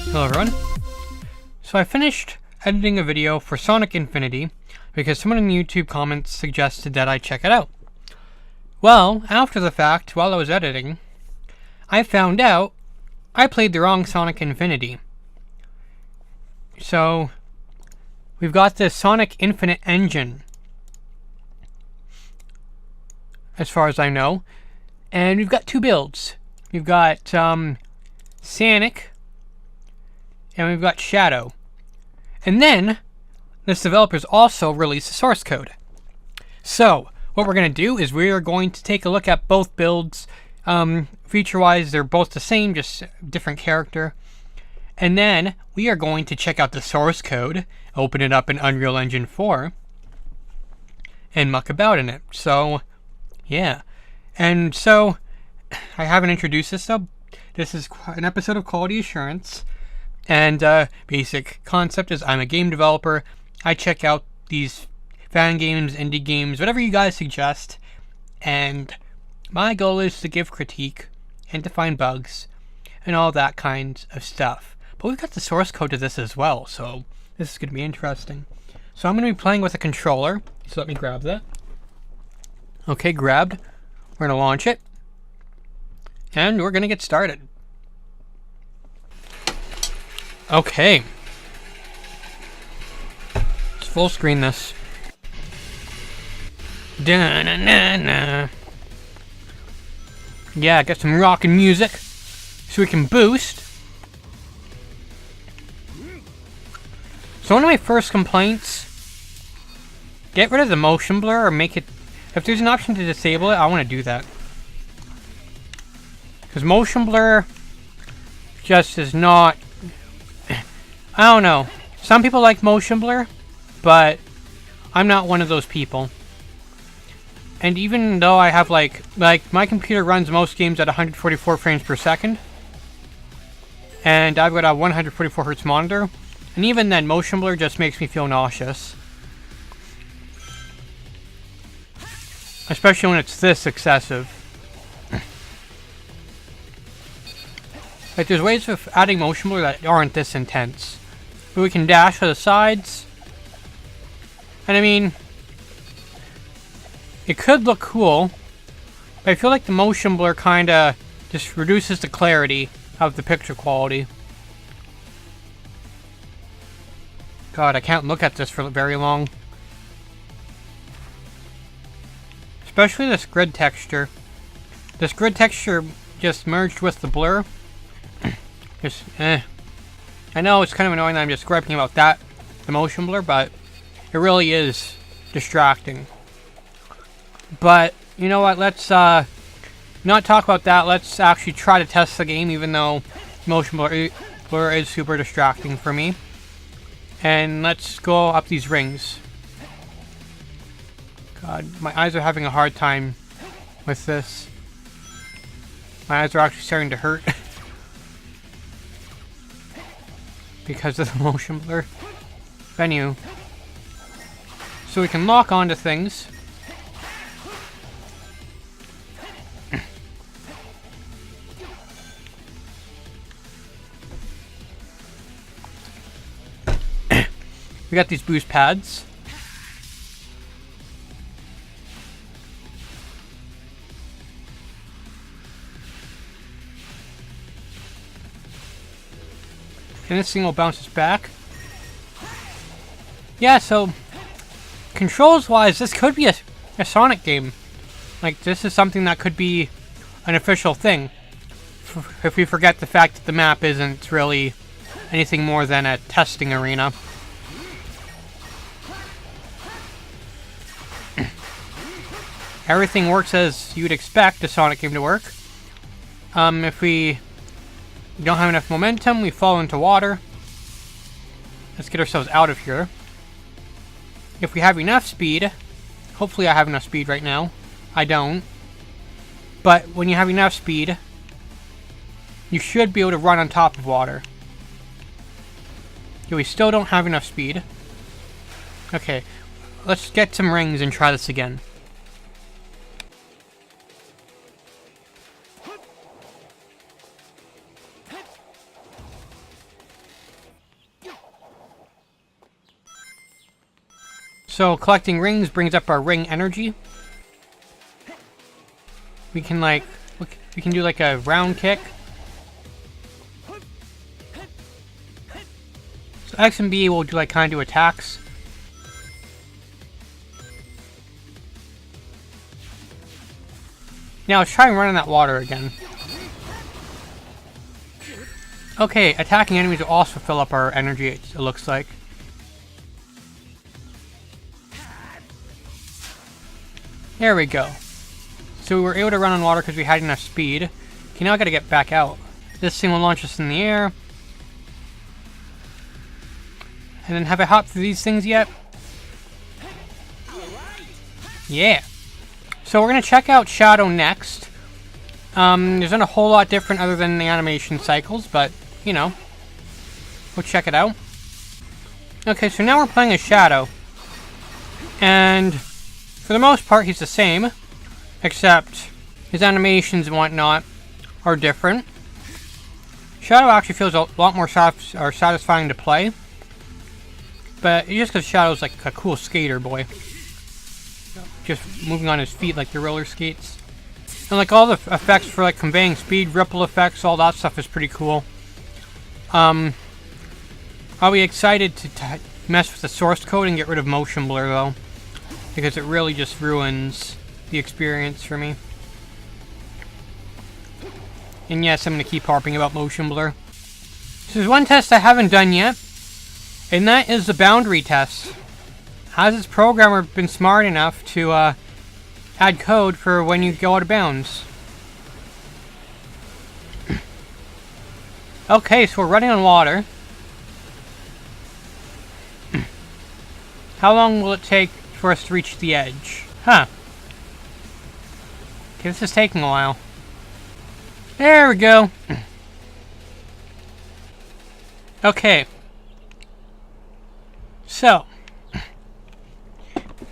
Hello everyone. So I finished editing a video for Sonic Infinity because someone in the YouTube comments suggested that I check it out. Well, after the fact, while I was editing, I found out I played the wrong Sonic Infinity. So, we've got this Sonic Infinite engine, as far as I know, and we've got two builds. We've got Sonic, and we've got Shadow. And then, this developer's also released the source code. So, what we're going to do is we are going to take a look at both builds. Feature-wise, they're both the same, just different character. And then, we are going to check out the source code, open it up in Unreal Engine 4, and muck about in it. So, yeah. And so, I haven't introduced this though. This is an episode of Quality Assurance. And basic concept is I'm a game developer. I check out these fan games, indie games, whatever you guys suggest. And my goal is to give critique and to find bugs and all that kind of stuff. But we've got the source code to this as well, so this is going to be interesting. So I'm going to be playing with a controller. So let me grab that. Okay, grabbed. We're going to launch it. And we're going to get started. Okay. Let's full screen this. Da-na-na-na. Yeah, get some rockin' music so we can boost. So one of my first complaints, get rid of the motion blur or make it, if there's an option to disable it, I want to do that. Because motion blur just is not, I don't know. Some people like motion blur, but I'm not one of those people. And even though I have like my computer runs most games at 144 frames per second, and I've got a 144 hertz monitor, and even then motion blur just makes me feel nauseous. Especially when it's this excessive. Like, there's ways of adding motion blur that aren't this intense. But we can dash to the sides. And I mean, it could look cool, but I feel like the motion blur kinda just reduces the clarity of the picture quality. God, I can't look at this for very long. Especially this grid texture. This grid texture just merged with the blur. Just, I know it's kind of annoying that I'm just griping about that, the motion blur, but it really is distracting. But, you know what, let's not talk about that. Let's actually try to test the game, even though motion blur is super distracting for me. And let's go up these rings. God, my eyes are having a hard time with this. My eyes are actually starting to hurt. Because of the motion blur. Venue. So we can lock onto things. We got these boost pads. And this thing will bounce us back. Yeah, so controls-wise, this could be a Sonic game. Like, this is something that could be an official thing. If we forget the fact that the map isn't really anything more than a testing arena. Everything works as you'd expect a Sonic game to work. If we don't have enough momentum, we fall into water. Let's get ourselves out of here. If we have enough speed, hopefully I have enough speed right now. I don't. But when you have enough speed, you should be able to run on top of water. Okay, we still don't have enough speed. Okay, let's get some rings and try this again. So collecting rings brings up our ring energy. We can like, we can do like a round kick. So X and B will do like kind of do attacks. Now let's try and run in that water again. Okay, attacking enemies will also fill up our energy, it looks like. There we go. So we were able to run on water because we had enough speed. Okay, now I gotta get back out. This thing will launch us in the air. And then have I hopped through these things yet? Yeah. So we're gonna check out Shadow next. There's not a whole lot different other than the animation cycles, but, you know, we'll check it out. Okay, so now we're playing as Shadow. And for the most part, he's the same, except his animations and whatnot are different. Shadow actually feels a lot more satisfying to play, but it's just because Shadow's like a cool skater boy. Just moving on his feet like the roller skates. And like all the effects for like conveying speed, ripple effects, all that stuff is pretty cool. I'll be excited to mess with the source code and get rid of motion blur though, because it really just ruins the experience for me. And yes, I'm going to keep harping about motion blur. So there's one test I haven't done yet, and that is the boundary test. Has this programmer been smart enough to add code for when you go out of bounds? Okay, so we're running on water. How long will it take for us to reach the edge? Huh. Okay, this is taking a while. There we go. Okay. So,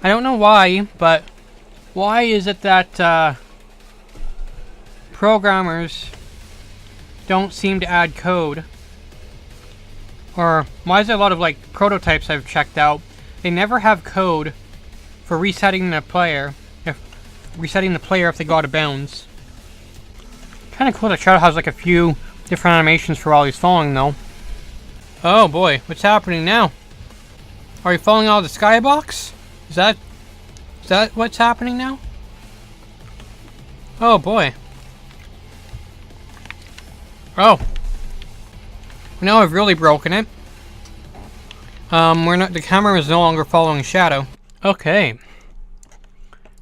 I don't know why, but why is it that programmers don't seem to add code? Or why is there a lot of like prototypes I've checked out, they never have code for resetting the player if they go out of bounds? Kind of cool that Shadow has like a few different animations for while he's falling though. Oh boy, what's happening now? Are you falling out of the skybox? Is that what's happening now? Oh boy. Oh. Now I've really broken it. The camera is no longer following Shadow. Okay.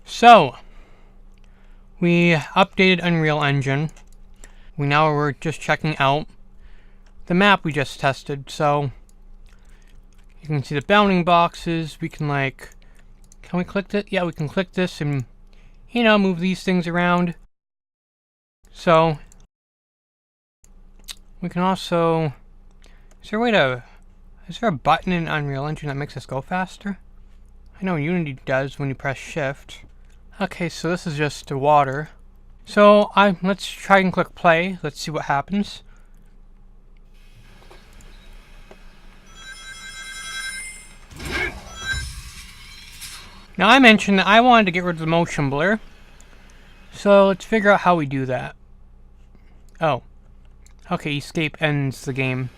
So, we updated Unreal Engine. We're just checking out the map we just tested. So, you can see the bounding boxes. We can like, can we click it? Yeah, we can click this and, you know, move these things around. So, we can also, is there a button in Unreal Engine that makes us go faster? I know Unity does when you press shift. Okay, so this is just the water. So let's try and click play. Let's see what happens. Now I mentioned that I wanted to get rid of the motion blur. So let's figure out how we do that. Oh. Okay, escape ends the game.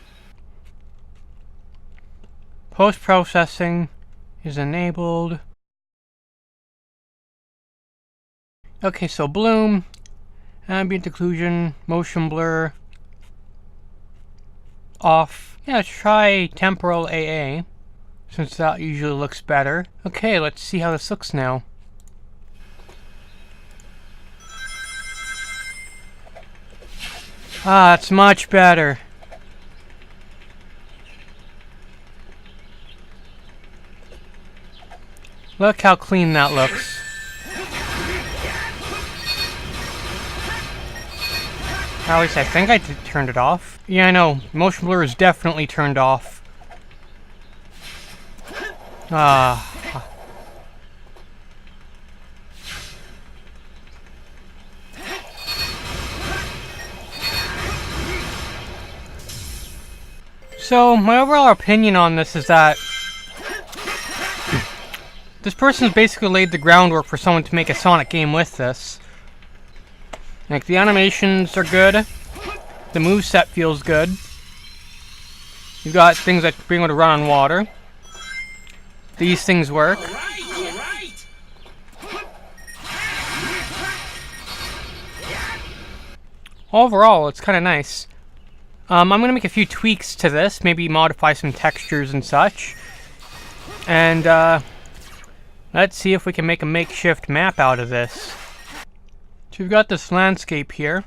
Post-processing is enabled. Okay, so bloom, ambient occlusion, motion blur, off. Yeah, let's try temporal AA, since that usually looks better. Okay, let's see how this looks now. Ah, it's much better. Look how clean that looks. Or at least I think I turned it off. Yeah, I know. Motion blur is definitely turned off. Ah. So, my overall opinion on this is that this person's basically laid the groundwork for someone to make a Sonic game with this. Like, the animations are good. The moveset feels good. You've got things like being able to run on water. These things work. Overall, it's kind of nice. I'm going to make a few tweaks to this, maybe modify some textures and such. And let's see if we can make a makeshift map out of this. So we've got this landscape here.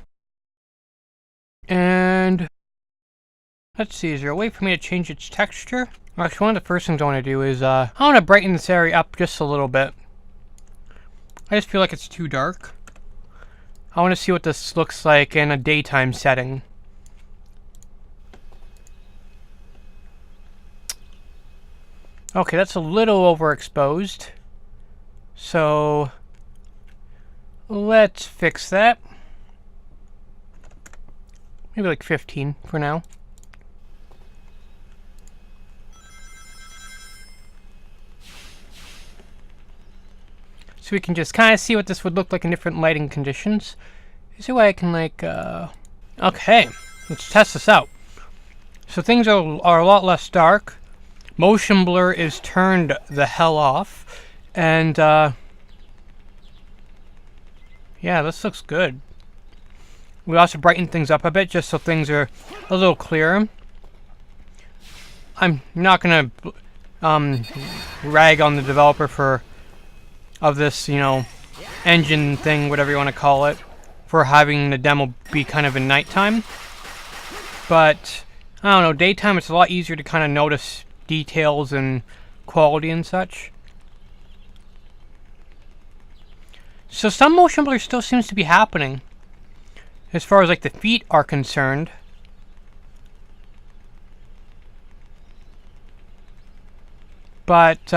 And let's see, is there a way for me to change its texture? Actually, one of the first things I want to do is I want to brighten this area up just a little bit. I just feel like it's too dark. I want to see what this looks like in a daytime setting. Okay, that's a little overexposed. So let's fix that. Maybe like 15 for now. So we can just kind of see what this would look like in different lighting conditions. Is there a way I can like, okay, let's test this out. So things are a lot less dark. Motion blur is turned the hell off. And, yeah, this looks good. We also brighten things up a bit just so things are a little clearer. I'm not gonna rag on the developer of this, you know, engine thing, whatever you want to call it, for having the demo be kind of in nighttime. But I don't know, daytime it's a lot easier to kind of notice details and quality and such. So some motion blur still seems to be happening as far as like the feet are concerned. But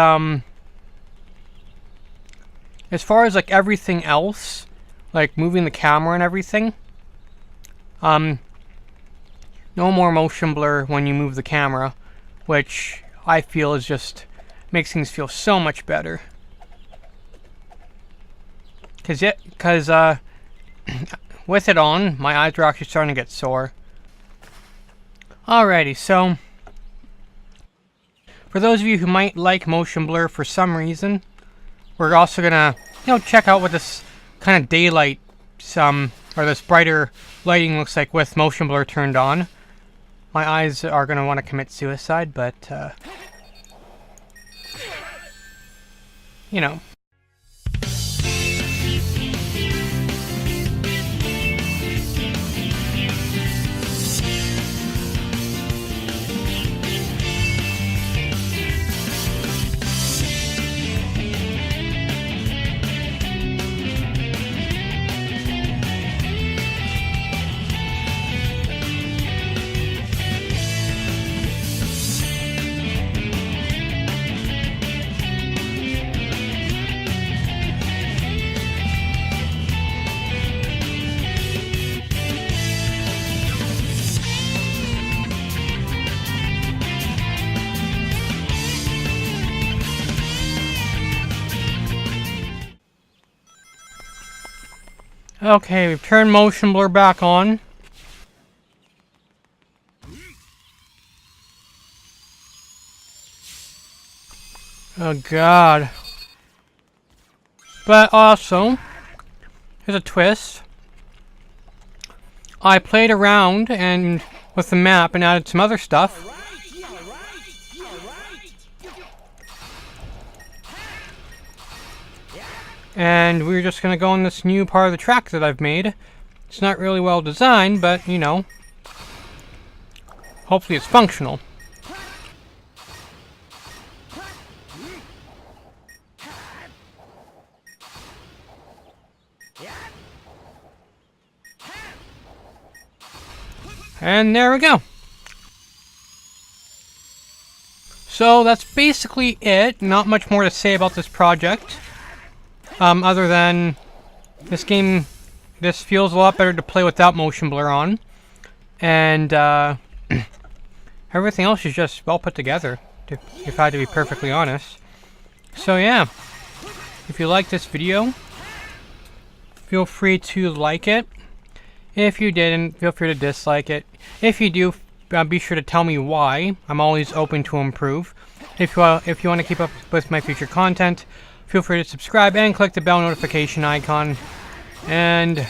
as far as like everything else, like moving the camera and everything, no more motion blur when you move the camera, which I feel is just makes things feel so much better. Because with it on, my eyes are actually starting to get sore. Alrighty, so for those of you who might like motion blur for some reason, we're also gonna, you know, check out what this kind of daylight, or this brighter lighting looks like with motion blur turned on. My eyes are gonna want to commit suicide, but you know. Okay, we've turned motion blur back on. Oh god. But also, here's a twist. I played around and with the map and added some other stuff. And we're just going to go on this new part of the track that I've made. It's not really well designed, but, you know, hopefully it's functional. And there we go. So that's basically it. Not much more to say about this project. Other than this game, this feels a lot better to play without motion blur on. And everything else is just well put together, if I had to be perfectly honest. So yeah, if you like this video, feel free to like it. If you didn't, feel free to dislike it. If you do, be sure to tell me why. I'm always open to improve. If you want to keep up with my future content, feel free to subscribe and click the bell notification icon. And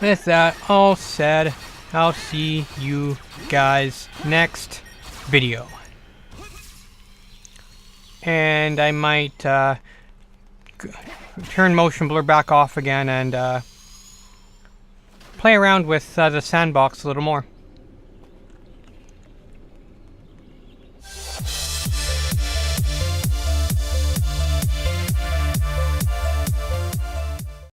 with that all said, I'll see you guys next video. And I might turn motion blur back off again and play around with the sandbox a little more.